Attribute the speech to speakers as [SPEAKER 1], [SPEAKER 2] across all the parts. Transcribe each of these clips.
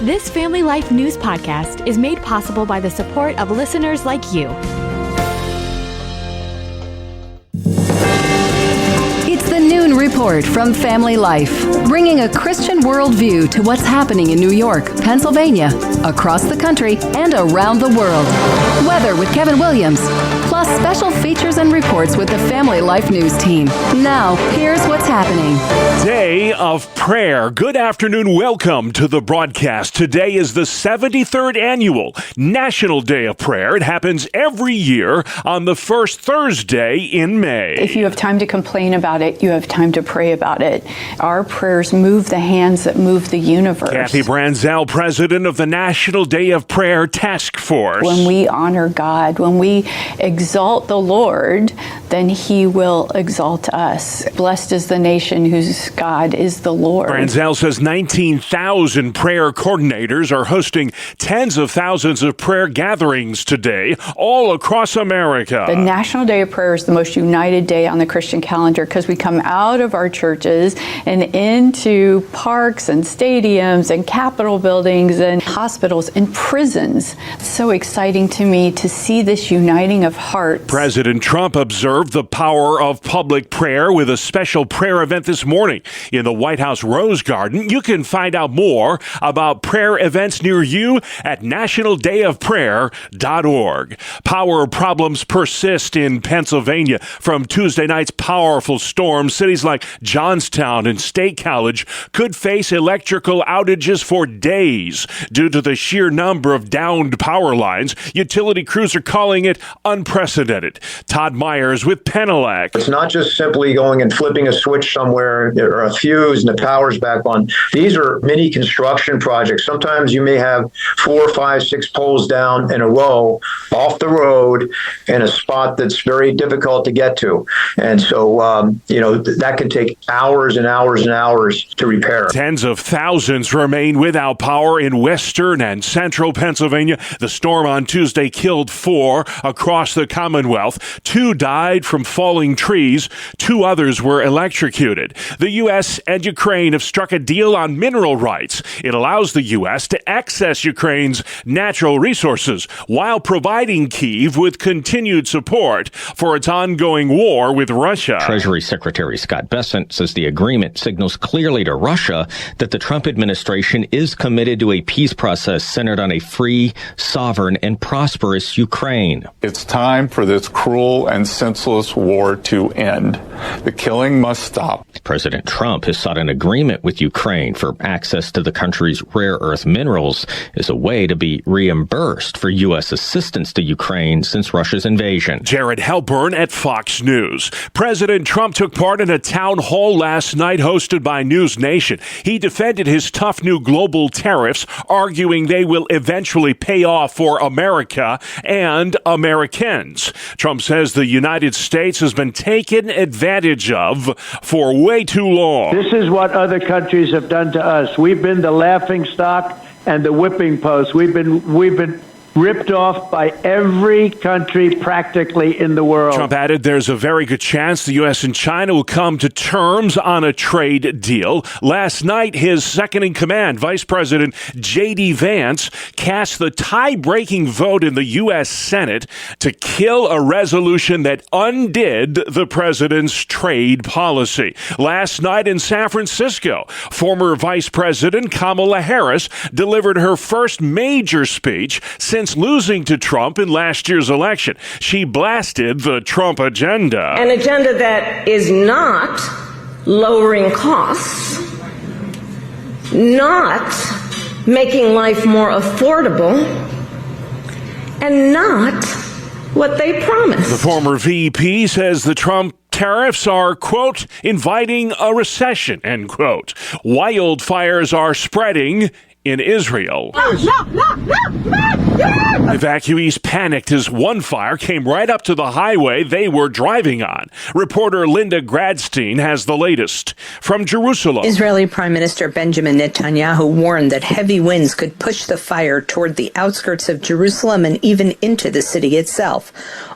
[SPEAKER 1] This Family Life News podcast is made possible by the support of listeners like you.
[SPEAKER 2] It's the Noon Report from Family Life, bringing a Christian worldview to what's happening in New York, Pennsylvania, across the country, and around the world. Weather with Kevin Williams, plus special features and reports with the Family Life News team. Now, here's what's happening.
[SPEAKER 3] Day of prayer. Good afternoon. Welcome to the broadcast. Today is the 73rd annual National Day of Prayer. It happens every year on the first Thursday in May.
[SPEAKER 4] If you have time to complain about it, you have time to pray about it. Our prayers move the hands that move the universe.
[SPEAKER 3] Kathy Branzell, president of the National Day of Prayer Task Force.
[SPEAKER 4] When we honor God, when we exalt the Lord, then He will exalt us. Blessed is the nation whose God is the Lord.
[SPEAKER 3] Branzell says 19,000 prayer coordinators are hosting tens of thousands of prayer gatherings today all across America.
[SPEAKER 4] The National Day of Prayer is the most united day on the Christian calendar because we come out of our churches and into parks and stadiums and Capitol buildings and hospitals and prisons. It's so exciting to me to see this uniting of hearts.
[SPEAKER 3] President Trump observed the power of public prayer with a special prayer event this morning in the White House Rose Garden. You can find out more about prayer events near you at nationaldayofprayer.org. Power problems persist in Pennsylvania from Tuesday night's powerful storm. Cities like Johnstown and State College could face electrical outages for days due to the sheer number of downed power lines. Utility crews are calling it unprecedented. Todd Myers with Penelec.
[SPEAKER 5] It's not just simply going and flipping a switch somewhere or a fuse and the power's back on. These are mini construction projects. Sometimes you may have 4, 5, 6 poles down in a row off the road in a spot that's very difficult to get to. And so, that can take hours and hours and hours to repair.
[SPEAKER 3] Tens of thousands remain without power in western and central Pennsylvania. The storm on Tuesday killed 4 across the Commonwealth. 2 died from falling trees. 2 others were electrocuted. The U.S. and Ukraine have struck a deal on mineral rights. It allows the U.S. to access Ukraine's natural resources while providing Kyiv with continued support for its ongoing war with Russia.
[SPEAKER 6] Treasury Secretary Scott Bessent says the agreement signals clearly to Russia that the Trump administration is committed to a peace process centered on a free, sovereign, and prosperous Ukraine.
[SPEAKER 7] It's time for this cruel and senseless war to end. The killing must stop.
[SPEAKER 6] President Trump has sought an agreement with Ukraine for access to the country's rare earth minerals as a way to be reimbursed for U.S. assistance to Ukraine since Russia's invasion.
[SPEAKER 3] Jared Halpern at Fox News. President Trump took part in a town hall last night hosted by News Nation. He defended his tough new global tariffs, arguing they will eventually pay off for America and Americans. Trump says the United States has been taken advantage of for way too long.
[SPEAKER 8] This is what other countries have done to us. We've been the laughing stock and the whipping post. We've been ripped off by every country practically in the world.
[SPEAKER 3] Trump added there's a very good chance the U.S. and China will come to terms on a trade deal. Last night, his second-in-command, Vice President J.D. Vance, cast the tie-breaking vote in the U.S. Senate to kill a resolution that undid the president's trade policy. Last night in San Francisco, former Vice President Kamala Harris delivered her first major speech since losing to Trump in last year's election. She blasted the Trump agenda.
[SPEAKER 9] An agenda that is not lowering costs, not making life more affordable, and not what they promised.
[SPEAKER 3] The former VP says the Trump tariffs are, quote, inviting a recession, end quote. Wildfires are spreading in Israel. Evacuees panicked as one fire came right up to the highway they were driving on. Reporter Linda Gradstein has the latest from Jerusalem.
[SPEAKER 10] Israeli Prime Minister Benjamin Netanyahu warned that heavy winds could push the fire toward the outskirts of Jerusalem and even into the city itself.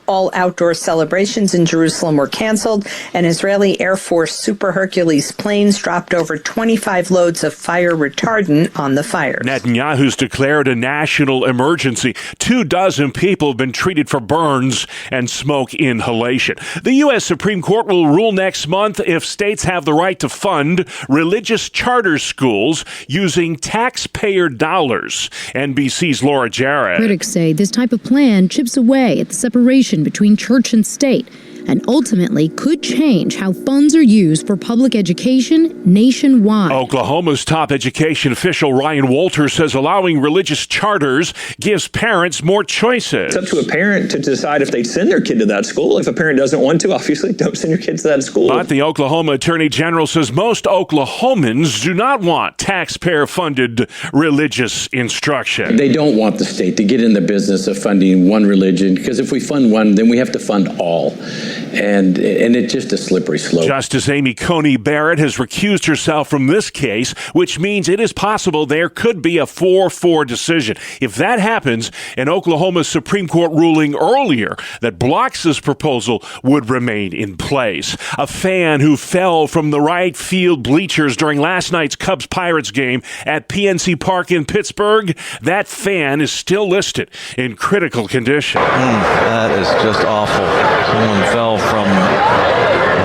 [SPEAKER 10] All outdoor celebrations in Jerusalem were canceled, and Israeli Air Force Super Hercules planes dropped over 25 loads of fire retardant on the fires.
[SPEAKER 3] Netanyahu's declared a national emergency. 24 people have been treated for burns and smoke inhalation. The U.S. Supreme Court will rule next month if states have the right to fund religious charter schools using taxpayer dollars. NBC's Laura Jarrett.
[SPEAKER 11] Critics say this type of plan chips away at the separation between church and state and ultimately could change how funds are used for public education nationwide.
[SPEAKER 3] Oklahoma's top education official Ryan Walters says allowing religious charters gives parents more choices.
[SPEAKER 12] It's up to a parent to decide if they send their kid to that school. If a parent doesn't want to, obviously don't send your kids to that school.
[SPEAKER 3] But the Oklahoma Attorney General says most Oklahomans do not want taxpayer-funded religious instruction.
[SPEAKER 13] They don't want the state to get in the business of funding one religion, because if we fund one, then we have to fund all. And it's just a slippery slope.
[SPEAKER 3] Justice Amy Coney Barrett has recused herself from this case, which means it is possible there could be a 4-4 decision. If that happens, an Oklahoma Supreme Court ruling earlier that blocks this proposal would remain in place. A fan who fell from the right field bleachers during last night's Cubs-Pirates game at PNC Park in Pittsburgh, that fan is still listed in critical condition.
[SPEAKER 14] That is just awful. Someone fell from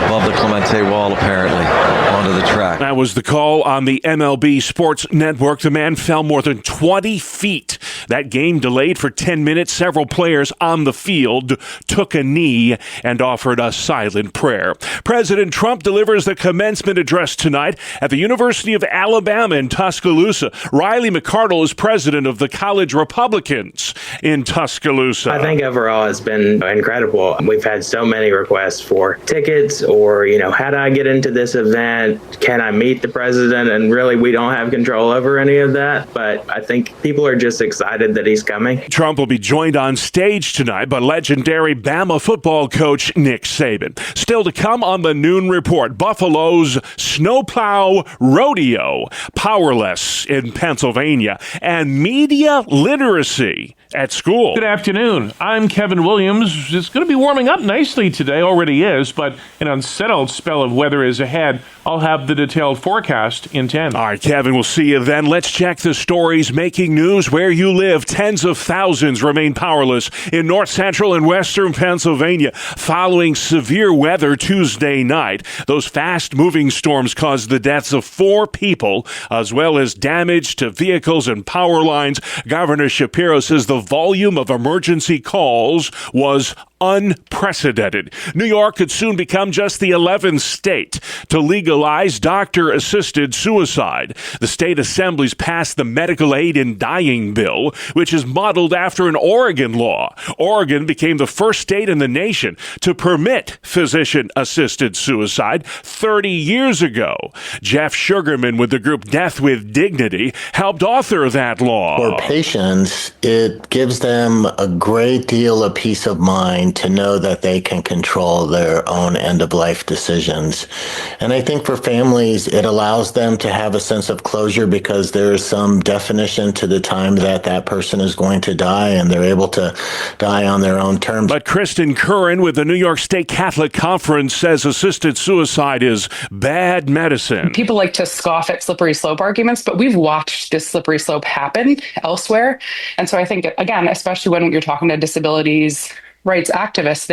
[SPEAKER 14] above the Clemente wall, apparently, onto the track.
[SPEAKER 3] That was the call on the MLB Sports Network. The man fell more than 20 feet. That game delayed for 10 minutes. Several players on the field took a knee and offered a silent prayer. President Trump delivers the commencement address tonight at the University of Alabama in Tuscaloosa. Riley McCardle is president of the College Republicans in Tuscaloosa.
[SPEAKER 15] I think overall it's been incredible. We've had so many requests for tickets or, how do I get into this event? Can I meet the president? And really, we don't have control over any of that. But I think people are just excited that he's coming.
[SPEAKER 3] Trump will be joined on stage tonight by legendary Bama football coach Nick Saban. Still to come on the Noon Report, Buffalo's snowplow rodeo, powerless in Pennsylvania, and media literacy at school.
[SPEAKER 16] Good afternoon. I'm Kevin Williams. It's going to be warming up nicely today, already is, but an unsettled spell of weather is ahead. I'll have the detailed forecast in 10.
[SPEAKER 3] All right, Kevin, we'll see you then. Let's check the stories making news where you live. Tens of thousands remain powerless in north central and western Pennsylvania following severe weather Tuesday night. Those fast-moving storms caused the deaths of 4 people, as well as damage to vehicles and power lines. Governor Shapiro says the volume of emergency calls was unprecedented. New York could soon become just the 11th state to legalize doctor-assisted suicide. The state assemblies passed the Medical Aid in Dying bill, which is modeled after an Oregon law. Oregon became the first state in the nation to permit physician-assisted suicide 30 years ago. Jeff Sugarman with the group Death with Dignity helped author that law.
[SPEAKER 17] For patients, it gives them a great deal of peace of mind to know that they can control their own end-of-life decisions. And I think for families, it allows them to have a sense of closure because there is some definition to the time that that person is going to die, and they're able to die on their own terms.
[SPEAKER 3] But Kristen Curran with the New York State Catholic Conference says assisted suicide is bad medicine.
[SPEAKER 18] People like to scoff at slippery slope arguments, but we've watched this slippery slope happen elsewhere. And so I think, again, especially when you're talking to disabilities rights activists,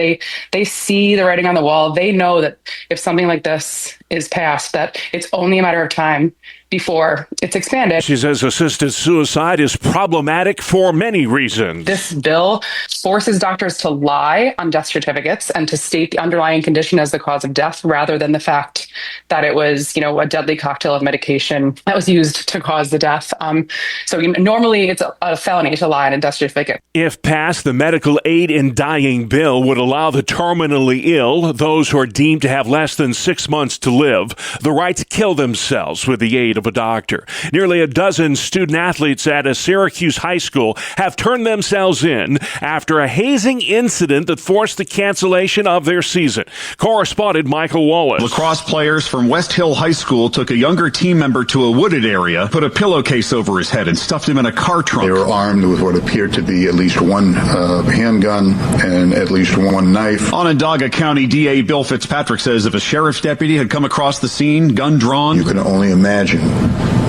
[SPEAKER 18] they see the writing on the wall. They know that if something like this is passed, that it's only a matter of time before it's expanded.
[SPEAKER 3] She says assisted suicide is problematic for many reasons.
[SPEAKER 18] This bill forces doctors to lie on death certificates and to state the underlying condition as the cause of death rather than the fact that it was, a deadly cocktail of medication that was used to cause the death. So normally it's a felony to lie on a death certificate.
[SPEAKER 3] If passed, the Medical Aid in Dying bill would allow the terminally ill, those who are deemed to have less than 6 months to live, the right to kill themselves with the aid of a doctor. Nearly a dozen student-athletes at a Syracuse high school have turned themselves in after a hazing incident that forced the cancellation of their season. Correspondent Michael Wallace.
[SPEAKER 19] Lacrosse players from West Hill High School took a younger team member to a wooded area, put a pillowcase over his head, and stuffed him in a car trunk.
[SPEAKER 20] They were armed with what appeared to be at least one handgun and at least one knife.
[SPEAKER 19] Onondaga County DA Bill Fitzpatrick says if a sheriff's deputy had come across the scene, gun drawn,
[SPEAKER 20] you can only imagine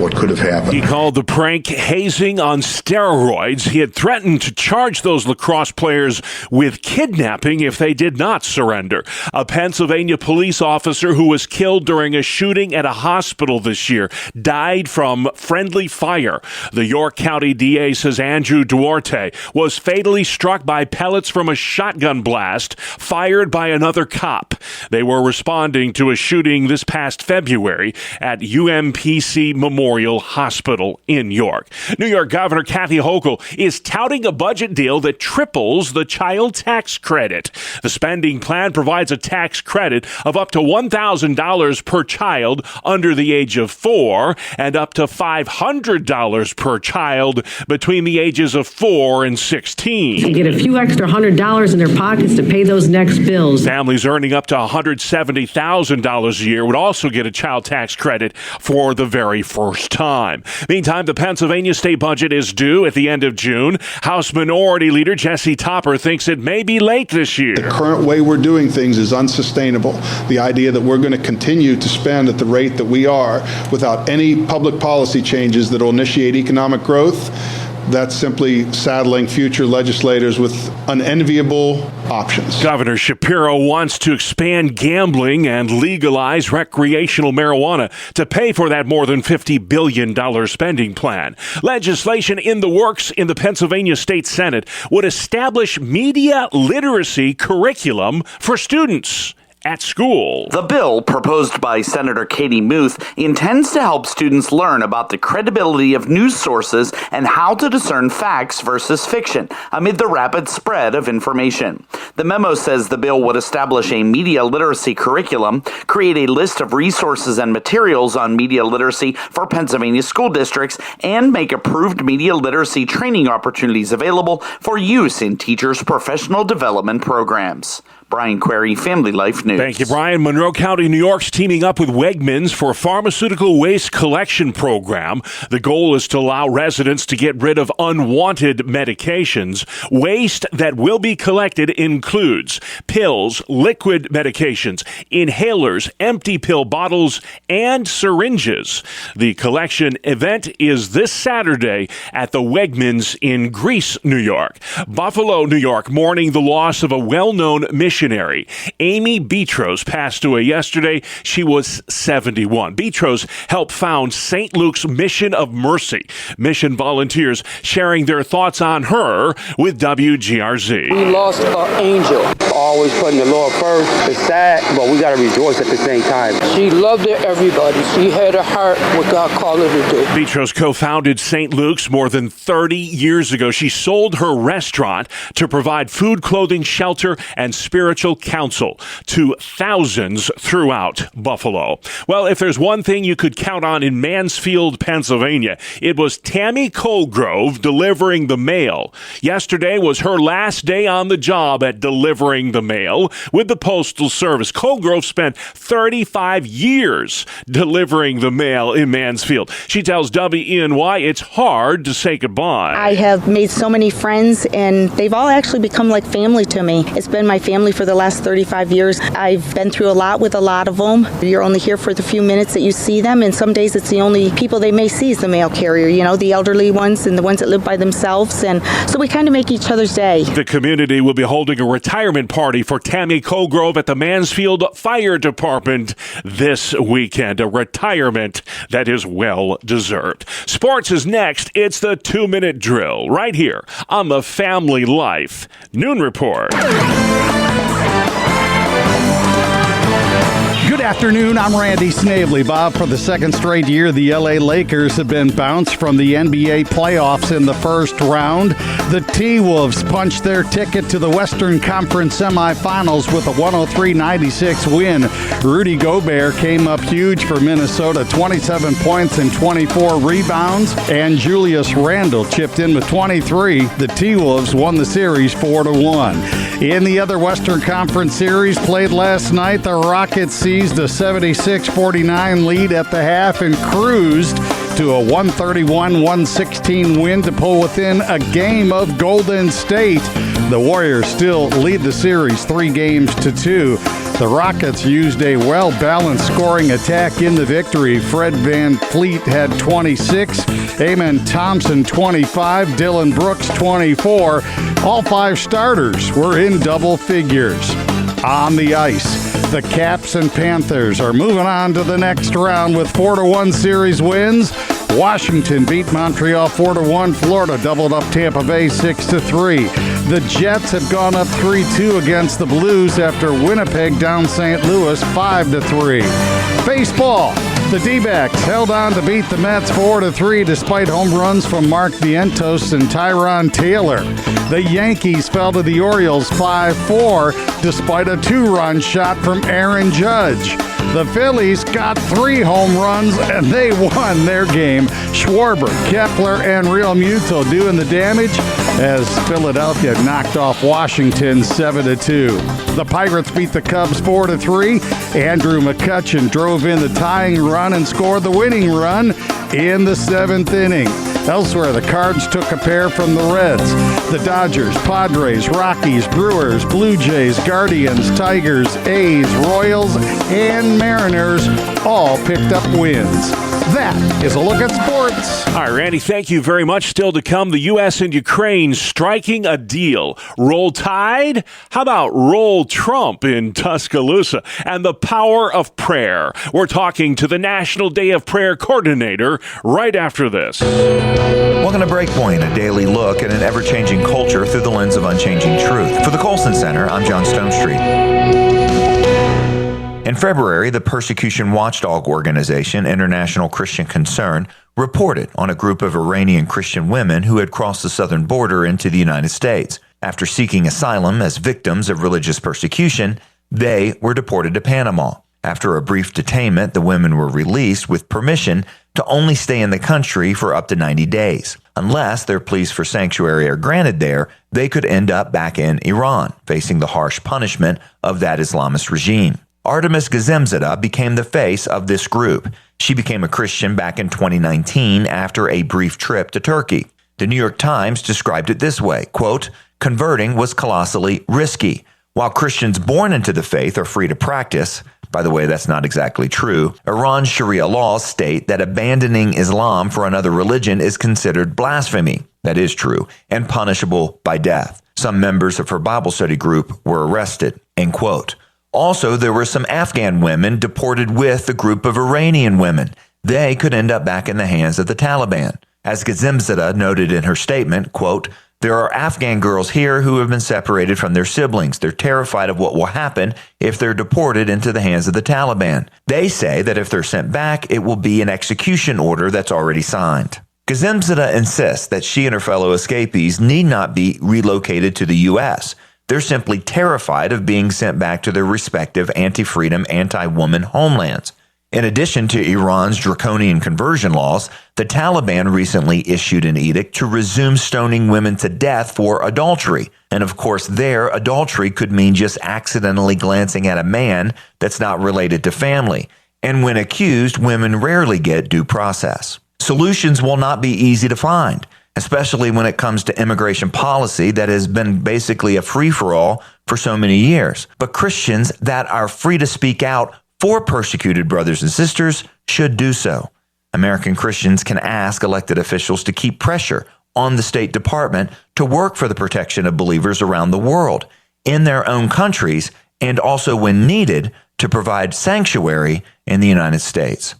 [SPEAKER 20] what could have happened.
[SPEAKER 3] He called the prank hazing on steroids. He had threatened to charge those lacrosse players with kidnapping if they did not surrender. A Pennsylvania police officer who was killed during a shooting at a hospital this year died from friendly fire. The York County DA says Andrew Duarte was fatally struck by pellets from a shotgun blast fired by another cop. They were responding to a shooting this past February at UMPC Memorial Hospital in York. New York Governor Kathy Hochul is touting a budget deal that triples the child tax credit. The spending plan provides a tax credit of up to $1,000 per child under the age of 4 and up to $500 per child between the ages of 4 and 16.
[SPEAKER 21] To get a few extra $100 in their pockets to pay those next bills.
[SPEAKER 3] Families earning up to $170,000 a year would also get a child tax credit for the very first time. Meantime, the Pennsylvania state budget is due at the end of June. House Minority Leader Jesse Topper thinks it may be late this year.
[SPEAKER 22] The current way we're doing things is unsustainable. The idea that we're going to continue to spend at the rate that we are without any public policy changes that will initiate economic growth, that's simply saddling future legislators with unenviable options.
[SPEAKER 3] Governor Shapiro wants to expand gambling and legalize recreational marijuana to pay for that more than $50 billion spending plan. Legislation in the works in the Pennsylvania State Senate would establish media literacy curriculum for students at school.
[SPEAKER 23] The bill, proposed by Senator Katie Muth, intends to help students learn about the credibility of news sources and how to discern facts versus fiction amid the rapid spread of information. The memo says the bill would establish a media literacy curriculum, create a list of resources and materials on media literacy for Pennsylvania school districts, and make approved media literacy training opportunities available for use in teachers' professional development programs. Brian Query, Family Life News.
[SPEAKER 3] Thank you, Brian. Monroe County, New York's teaming up with Wegmans for a pharmaceutical waste collection program. The goal is to allow residents to get rid of unwanted medications. Waste that will be collected includes pills, liquid medications, inhalers, empty pill bottles, and syringes. The collection event is this Saturday at the Wegmans in Greece, New York. Buffalo, New York, mourning the loss of a well-known missionary. Amy Betros passed away yesterday. She was 71. Betros helped found St. Luke's Mission of Mercy. Mission volunteers sharing their thoughts on her with WGRZ.
[SPEAKER 24] We lost an angel. Always putting the Lord first. It's sad, but we got to rejoice at the same time. She loved everybody. She had a heart what God called her to do.
[SPEAKER 3] Betros co-founded St. Luke's more than 30 years ago. She sold her restaurant to provide food, clothing, shelter, and spiritual counsel to thousands throughout Buffalo. Well, if there's one thing you could count on in Mansfield, Pennsylvania, it was Tammy Colgrove delivering the mail. Yesterday was her last day on the job at delivering the mail with the Postal Service. Colgrove spent 35 years delivering the mail in Mansfield. She tells WENY it's hard to say goodbye.
[SPEAKER 25] I have made so many friends, and they've all actually become like family to me. It's been my family for the last 35 years. I've been through a lot with a lot of them. You're only here for the few minutes that you see them, and some days it's the only people they may see is the mail carrier, you know, the elderly ones and the ones that live by themselves, and so we kind of make each other's day.
[SPEAKER 3] The community will be holding a retirement party for Tammy Colgrove at the Mansfield Fire Department this weekend, a retirement that is well deserved. Sports is next. It's the 2-minute drill right here on the Family Life Noon Report.
[SPEAKER 26] Good
[SPEAKER 1] afternoon. I'm Randy Snavely. Bob, for the second straight year, the LA Lakers have been bounced from the NBA playoffs in the first round. The T-Wolves punched their ticket to the Western Conference semifinals with a 103-96 win. Rudy Gobert came up huge for Minnesota, 27 points and 24 rebounds, and Julius Randle chipped in with 23. The T-Wolves won the series 4-1. In the other Western Conference series played last night, the Rockets seized a 76-49 lead at the half and cruised to a 131-116 win to pull within a game of Golden State. The Warriors still lead the series 3-2. The Rockets used a well-balanced scoring attack in the victory. Fred VanVleet had 26, Amen Thompson 25, Dillon Brooks 24. All 5 starters were in double figures. On the ice, the Caps and Panthers are moving on to the next round with 4-1 series wins. Washington beat Montreal 4-1. Florida doubled up Tampa Bay 6-3. The Jets have gone up 3-2 against the Blues after Winnipeg down St. Louis 5-3. Baseball. The D-backs held on to beat the Mets 4-3 despite home runs from Mark Vientos and Tyron Taylor. The Yankees fell to the Orioles 5-4 despite a 2-run shot from Aaron Judge. The Phillies got 3 home runs and they won their game. Schwarber, Kepler, and Real Muto doing the damage as Philadelphia knocked off Washington 7-2. The Pirates beat the Cubs 4-3. Andrew McCutchen drove in the tying run and scored the winning run in the 7th inning. Elsewhere, the Cards took a pair from the Reds. The Dodgers, Padres, Rockies, Brewers, Blue Jays, Guardians, Tigers, A's, Royals, and Mariners all picked up wins. That is a look at sports.
[SPEAKER 3] All right, Randy, thank you very much. Still to come, the U.S. and Ukraine striking a deal. Roll Tide? How about Roll Trump in Tuscaloosa? And the power of prayer. We're talking to the National Day of Prayer coordinator right after this.
[SPEAKER 2] Welcome to Breakpoint, a daily look at an ever-changing culture through the lens of unchanging truth. For the Colson Center, I'm John Stonestreet. In February, the persecution watchdog organization International Christian Concern reported on a group of Iranian Christian women who had crossed the southern border into the United States. After seeking asylum as victims of religious persecution, they were deported to Panama. After a brief detainment, the women were released with permission to only stay in the country for up to 90 days. Unless their pleas for sanctuary are granted there, they could end up back in Iran, facing the harsh punishment of that Islamist regime. Artemis Gazemzadeh became the face of this group. She became a Christian back in 2019 after a brief trip to Turkey. The New York Times described it this way, quote, "Converting was colossally risky. While Christians born into the faith are free to practice," by the way, that's not exactly true, Iran's Sharia laws state that abandoning Islam for another religion is considered blasphemy. That is true, and punishable by death. Some members of her Bible study group were arrested, end quote. Also, there were some Afghan women deported with the group of Iranian women. They could end up back in the hands of the Taliban. As Gazemzadeh noted in her statement, quote, "There are Afghan girls here who have been separated from their siblings. They're terrified of what will happen if they're deported into the hands of the Taliban. They say that if they're sent back, it will be an execution order that's already signed." Gazemzadeh insists that she and her fellow escapees need not be relocated to the U.S. They're simply terrified of being sent back to their respective anti-freedom, anti-woman homelands. In addition to Iran's draconian conversion laws, the Taliban recently issued an edict to resume stoning women to death for adultery. And of course, there, adultery could mean just accidentally glancing at a man that's not related to family. And when accused, women rarely get due process. Solutions will not be easy to find, especially when it comes to immigration policy that has been basically a free-for-all for so many years. But Christians that are free to speak out for persecuted brothers and sisters should do so. American Christians can ask elected officials to keep pressure on the State Department to work for the protection of believers around the world, in their own countries, and also when needed to provide sanctuary in the United States.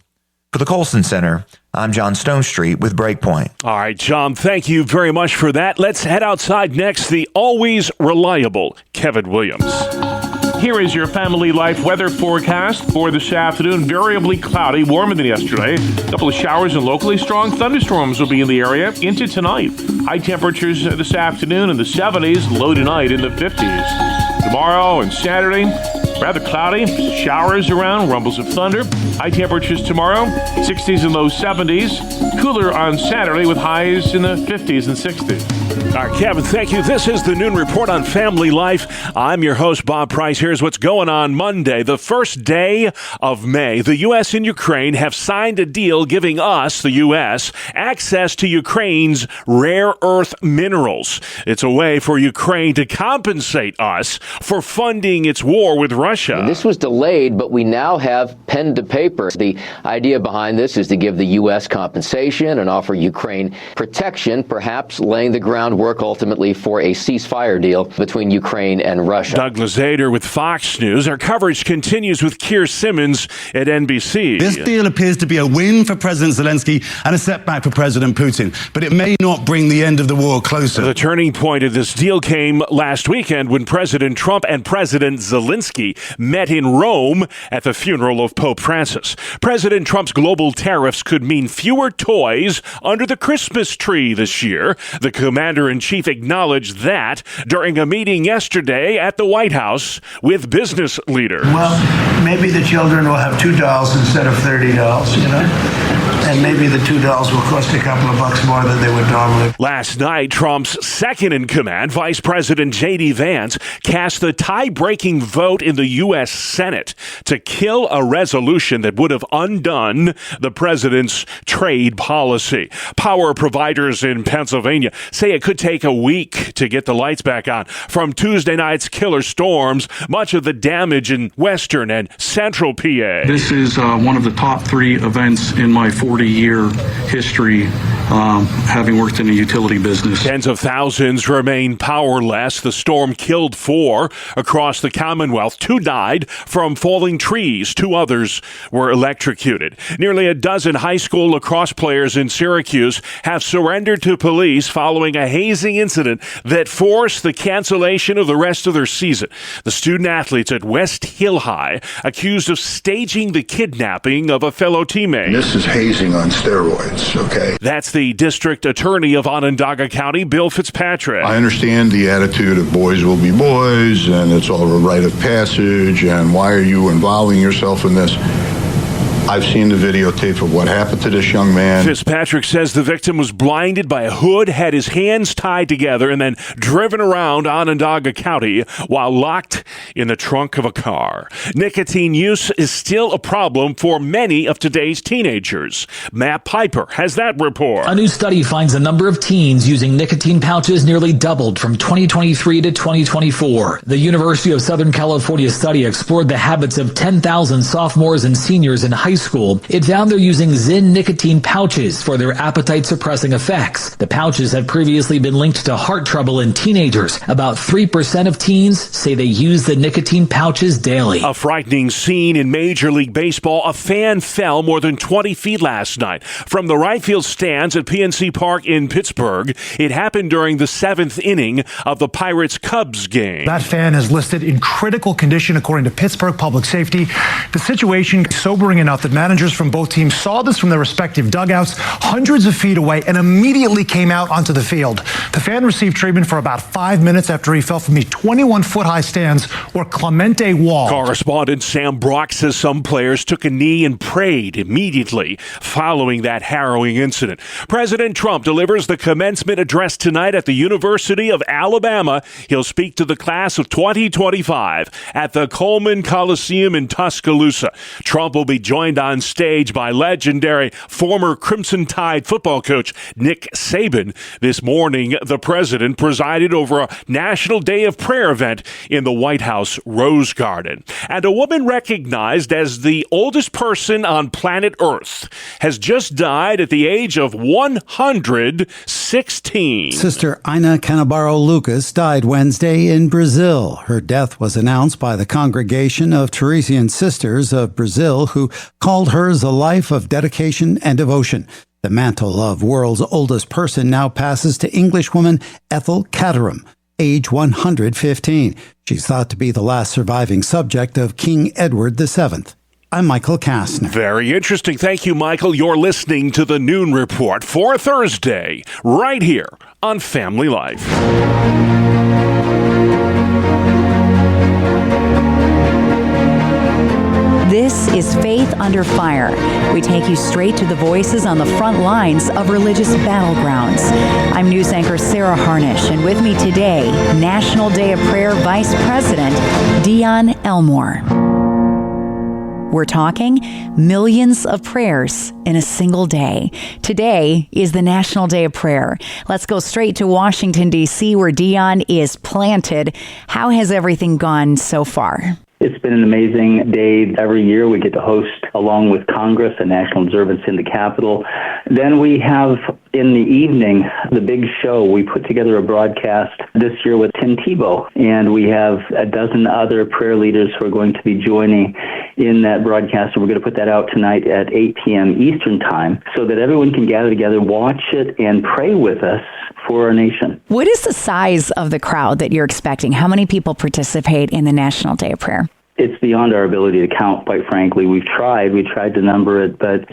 [SPEAKER 2] For the Colson Center, I'm John Stonestreet with Breakpoint.
[SPEAKER 3] All right, John, thank you very much for that. Let's head outside next. The always reliable Kevin Williams.
[SPEAKER 16] Here is your Family Life weather forecast for this afternoon. Variably cloudy, warmer than yesterday. A couple of showers and locally strong thunderstorms will be in the area into tonight. High temperatures this afternoon in the 70s, low tonight in the 50s. Tomorrow and Saturday, rather cloudy, showers around, rumbles of thunder. High temperatures tomorrow, 60s and low 70s. Cooler on Saturday with highs in the 50s and 60s.
[SPEAKER 3] All right, Kevin, thank you. This is the Noon Report on Family Life. I'm your host, Bob Price. Here's what's going on Monday, the first day of May. The U.S. and Ukraine have signed a deal giving us, the U.S., access to Ukraine's rare earth minerals. It's a way for Ukraine to compensate us for funding its war with Russia.
[SPEAKER 4] And this was delayed, but we now have pen to paper. The idea behind this is to give the U.S. compensation and offer Ukraine protection, perhaps laying the groundwork ultimately for a ceasefire deal between Ukraine and Russia.
[SPEAKER 3] Douglas Zader with Fox News. Our coverage continues with Keir Simmons at NBC.
[SPEAKER 5] This deal appears to be a win for President Zelensky and a setback for President Putin, but it may not bring the end of the war closer.
[SPEAKER 3] The turning point of this deal came last weekend when President Trump and President Zelensky met in Rome at the funeral of Pope Francis. President Trump's global tariffs could mean fewer toys under the Christmas tree this year. The commander-in-chief acknowledged that during a meeting yesterday at the White House with business leaders.
[SPEAKER 6] Well, maybe the children will have $2 instead of $30, you know? And maybe the $2 will cost a couple of bucks more than they would normally.
[SPEAKER 3] Last night, Trump's second-in-command, Vice President J.D. Vance, cast the tie-breaking vote in the U.S. Senate to kill a resolution that would have undone the president's trade policy. Power providers in Pennsylvania say it could take a week to get the lights back on from Tuesday night's killer storms, much of the damage in western and central PA.
[SPEAKER 7] This is one of the top 3 events in my 40-year history, having worked in the utility business.
[SPEAKER 3] Tens of thousands remain powerless. The storm killed 4 across the Commonwealth. 2 died from falling trees. 2 others were electrocuted. Nearly a dozen high school lacrosse players in Syracuse have surrendered to police following a hazing incident that forced the cancellation of the rest of their season. The student athletes at West Hill High accused of staging the kidnapping of a fellow teammate.
[SPEAKER 20] This is hazing on steroids, okay?
[SPEAKER 3] That's the district attorney of Onondaga County, Bill Fitzpatrick.
[SPEAKER 20] I understand the attitude of boys will be boys, and it's all a rite of passage, and why are you involving yourself in this? I've seen the videotape of what happened to this young man.
[SPEAKER 3] Fitzpatrick says the victim was blinded by a hood, had his hands tied together, and then driven around Onondaga County while locked in the trunk of a car. Nicotine use is still a problem for many of today's teenagers. Matt Piper has that report.
[SPEAKER 8] A new study finds the number of teens using nicotine pouches nearly doubled from 2023 to 2024. The University of Southern California study explored the habits of 10,000 sophomores and seniors in high school. It found they're using Zyn nicotine pouches for their appetite-suppressing effects. The pouches have previously been linked to heart trouble in teenagers. About 3% of teens say they use the nicotine pouches daily.
[SPEAKER 3] A frightening scene in Major League Baseball. A fan fell more than 20 feet last night from the right field stands at PNC Park in Pittsburgh. It happened during the 7th inning of the Pirates-Cubs game.
[SPEAKER 26] That fan is listed in critical condition according to Pittsburgh Public Safety. The situation sobering enough that managers from both teams saw this from their respective dugouts hundreds of feet away and immediately came out onto the field. The fan received treatment for about 5 minutes after he fell from the 21-foot-high stands or Clemente wall.
[SPEAKER 3] Correspondent Sam Brock says some players took a knee and prayed immediately following that harrowing incident. President Trump delivers the commencement address tonight at the University of Alabama. He'll speak to the class of 2025 at the Coleman Coliseum in Tuscaloosa. Trump will be joined on stage by legendary former Crimson Tide football coach Nick Saban. This morning, the president presided over a National Day of Prayer event in the White House Rose Garden. And a woman recognized as the oldest person on planet Earth has just died at the age of 116.
[SPEAKER 27] Sister Ina Canabaro Lucas died Wednesday in Brazil. Her death was announced by the Congregation of Teresian Sisters of Brazil, who called hers a life of dedication and devotion. The mantle of world's oldest person now passes to Englishwoman Ethel Caterham. age 115. She's thought to be the last surviving subject of King Edward VII. I'm Michael Kastner.
[SPEAKER 3] Very interesting. Thank you, Michael. You're listening to the Noon Report for Thursday, right here on Family Life.
[SPEAKER 9] This is Faith Under Fire. We take you straight to the voices on the front lines of religious battlegrounds. I'm news anchor Sarah Harnish, and with me today, National Day of Prayer Vice President Dion Elmore. We're talking millions of prayers in a single day. Today is the National Day of Prayer. Let's go straight to Washington, D.C., where Dion is planted. How has everything gone so far?
[SPEAKER 10] It's been an amazing day. Every year we get to host, along with Congress, a national observance in the Capitol. Then we have, in the evening, the big show. We put together a broadcast this year with Tim Tebow, and we have a dozen other prayer leaders who are going to be joining in that broadcast. And we're going to put that out tonight at 8 p.m. Eastern Time so that everyone can gather together, watch it, and pray with us for our nation.
[SPEAKER 9] What is the size of the crowd that you're expecting? How many people participate in the National Day of Prayer?
[SPEAKER 10] It's beyond our ability to count, quite frankly. We tried to number it, but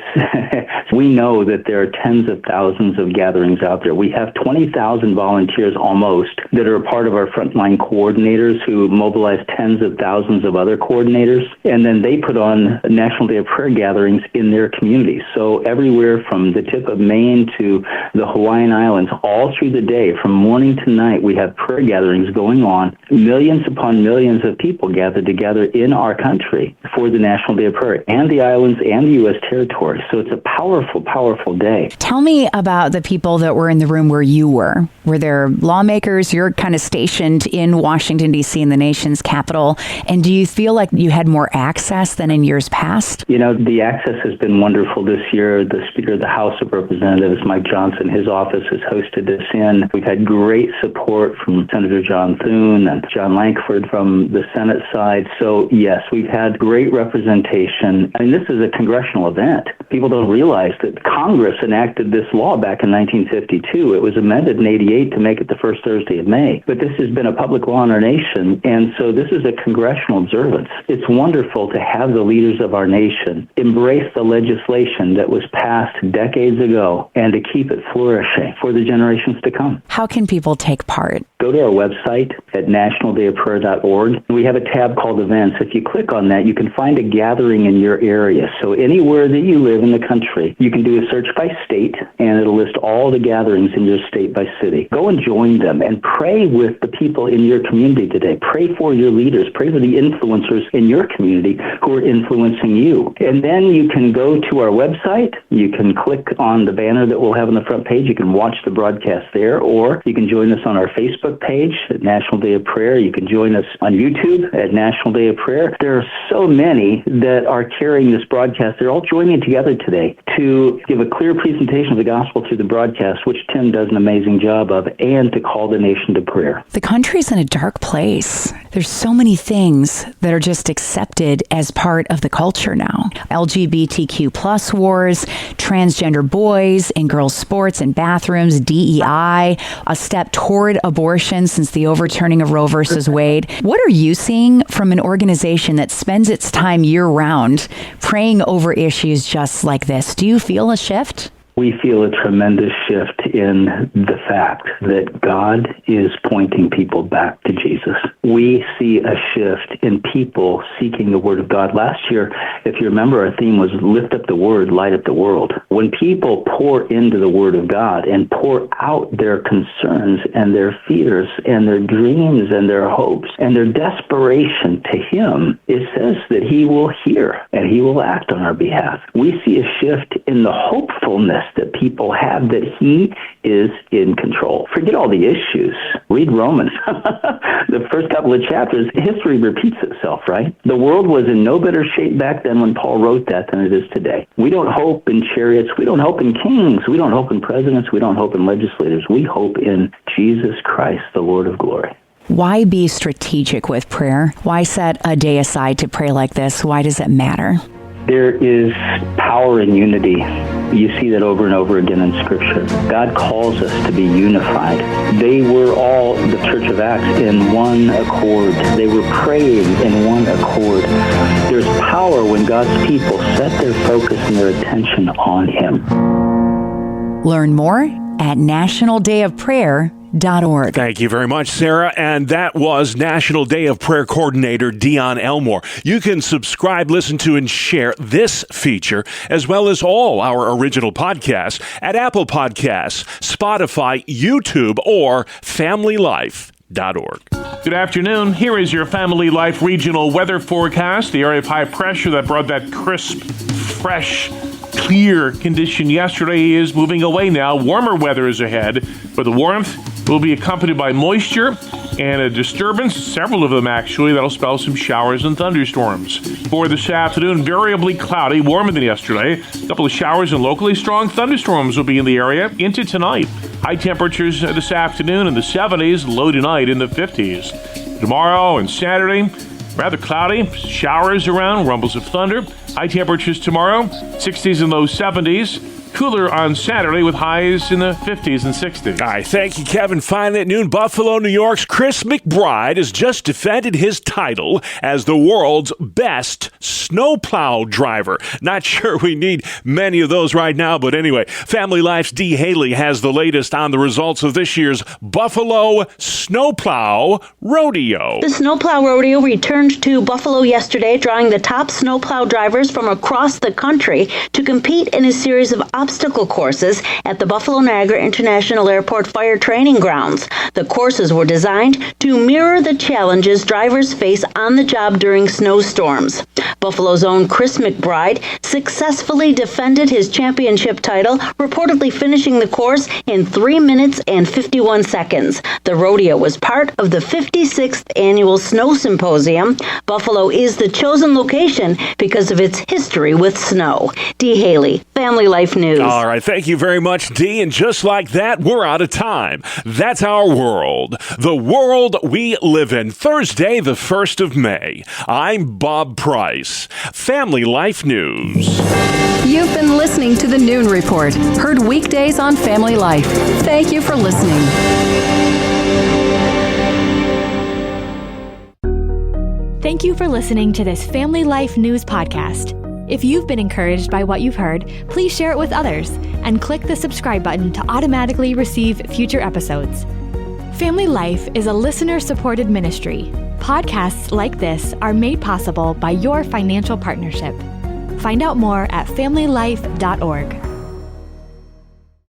[SPEAKER 10] we know that there are tens of thousands of gatherings out there. We have 20,000 volunteers almost that are a part of our frontline coordinators who mobilize tens of thousands of other coordinators, and then they put on National Day of Prayer gatherings in their communities. So everywhere from the tip of Maine to the Hawaiian Islands, all through the day, from morning to night, we have prayer gatherings going on. Millions upon millions of people gathered together in our country for the National Day of Prayer and the islands and the U.S. territory. So it's a powerful, powerful day.
[SPEAKER 9] Tell me about the people that were in the room where you were. Were there lawmakers? You're kind of stationed in Washington, D.C., in the nation's capital. And do you feel like you had more access than in years past?
[SPEAKER 10] You know, the access has been wonderful this year. The Speaker of the House of Representatives, Mike Johnson, his office has hosted this in. We've had great support from Senator John Thune and John Lankford from the Senate side. So, yes, we've had great representation. I mean, this is a congressional event. People don't realize that Congress enacted this law back in 1952. It was amended in 88 to make it the first Thursday of May. But this has been a public law in our nation, and so this is a congressional observance. It's wonderful to have the leaders of our nation embrace the legislation that was passed decades ago and to keep it flourishing for the generations to come.
[SPEAKER 9] How can people take part?
[SPEAKER 10] Go to our website at nationaldayofprayer.org. We have a tab called Events. If you click on that, you can find a gathering in your area. So anywhere that you live in the country, you can do a search by state, and it'll list all the gatherings in your state by city. Go and join them and pray with the people in your community today. Pray for your leaders. Pray for the influencers in your community who are influencing you. And then you can go to our website. You can click on the banner that we'll have on the front page. You can watch the broadcast there, or you can join us on our Facebook page at National Day of Prayer. You can join us on YouTube at National Day of Prayer. There are so many that are carrying this broadcast. They're all joining together today to give a clear presentation of the gospel through the broadcast, which Tim does an amazing job of, and to call the nation to prayer.
[SPEAKER 9] The country's in a dark place. There's so many things that are just accepted as part of the culture now. LGBTQ plus wars, transgender boys in girls' sports and bathrooms, DEI, a step toward abortion since the overturning of Roe versus Wade. What are you seeing from an organization that spends its time year-round praying over issues just like this? Do you feel a shift?
[SPEAKER 10] We feel a tremendous shift in the fact that God is pointing people back to Jesus. We see a shift in people seeking the Word of God. Last year, if you remember, our theme was lift up the Word, light up the world. When people pour into the Word of God and pour out their concerns and their fears and their dreams and their hopes and their desperation to Him, it says that He will hear and He will act on our behalf. We see a shift in the hopefulness that people have that He is in control. Forget all the issues. Read Romans. The first couple of chapters, history repeats itself, right? The world was in no better shape back then when Paul wrote that than it is today. We don't hope in chariots. We don't hope in kings. We don't hope in presidents. We don't hope in legislators. We hope in Jesus Christ, the Lord of glory.
[SPEAKER 9] Why be strategic with prayer? Why set a day aside to pray like this? Why does it matter?
[SPEAKER 10] There is power in unity. You see that over and over again in Scripture. God calls us to be unified. They were all, the Church of Acts, in one accord. They were praying in one accord. There's power when God's people set their focus and their attention on Him.
[SPEAKER 9] Learn more at nationaldayofprayer.org.
[SPEAKER 3] Thank you very much, Sarah. And that was National Day of Prayer Coordinator Dion Elmore. You can subscribe, listen to, and share this feature, as well as all our original podcasts at Apple Podcasts, Spotify, YouTube, or FamilyLife.org.
[SPEAKER 16] Good afternoon. Here is your Family Life regional weather forecast. The area of high pressure that brought that crisp, fresh, clear condition yesterday is moving away now. Warmer weather is ahead, but the warmth will be accompanied by moisture and a disturbance, several of them actually, that'll spell some showers and thunderstorms. For this afternoon, variably cloudy, warmer than yesterday. A couple of showers and locally strong thunderstorms will be in the area into tonight. High temperatures this afternoon in the 70s, low tonight in the 50s. Tomorrow and Saturday, rather cloudy, showers around, rumbles of thunder. High temperatures tomorrow, 60s and low 70s. Cooler on Saturday with highs in the 50s and 60s.
[SPEAKER 3] All right, thank you, Kevin. Finally at noon, Buffalo, New York's Chris McBride has just defended his title as the world's best snowplow driver. Not sure we need many of those right now, but anyway, Family Life's Dee Haley has the latest on the results of this year's Buffalo Snowplow Rodeo.
[SPEAKER 11] The Snowplow Rodeo returned to Buffalo yesterday, drawing the top snowplow drivers from across the country to compete in a series of obstacle courses at the Buffalo Niagara International Airport Fire Training Grounds. The courses were designed to mirror the challenges drivers face on the job during snowstorms. Buffalo's own Chris McBride successfully defended his championship title, reportedly finishing the course in 3 minutes and 51 seconds. The rodeo was part of the 56th annual Snow Symposium. Buffalo is the chosen location because of its history with snow. Dee Haley, Family Life News.
[SPEAKER 3] All right, thank you very much, Dee. And just like that, we're out of time. That's our world, the world we live in. Thursday, the 1st of May. I'm Bob Price, Family Life News.
[SPEAKER 12] You've been listening to the Noon Report, heard weekdays on Family Life. Thank you for listening.
[SPEAKER 13] Thank you for listening to this Family Life News podcast. If you've been encouraged by what you've heard, please share it with others and click the subscribe button to automatically receive future episodes. Family Life is a listener-supported ministry. Podcasts like this are made possible by your financial partnership. Find out more at familylife.org.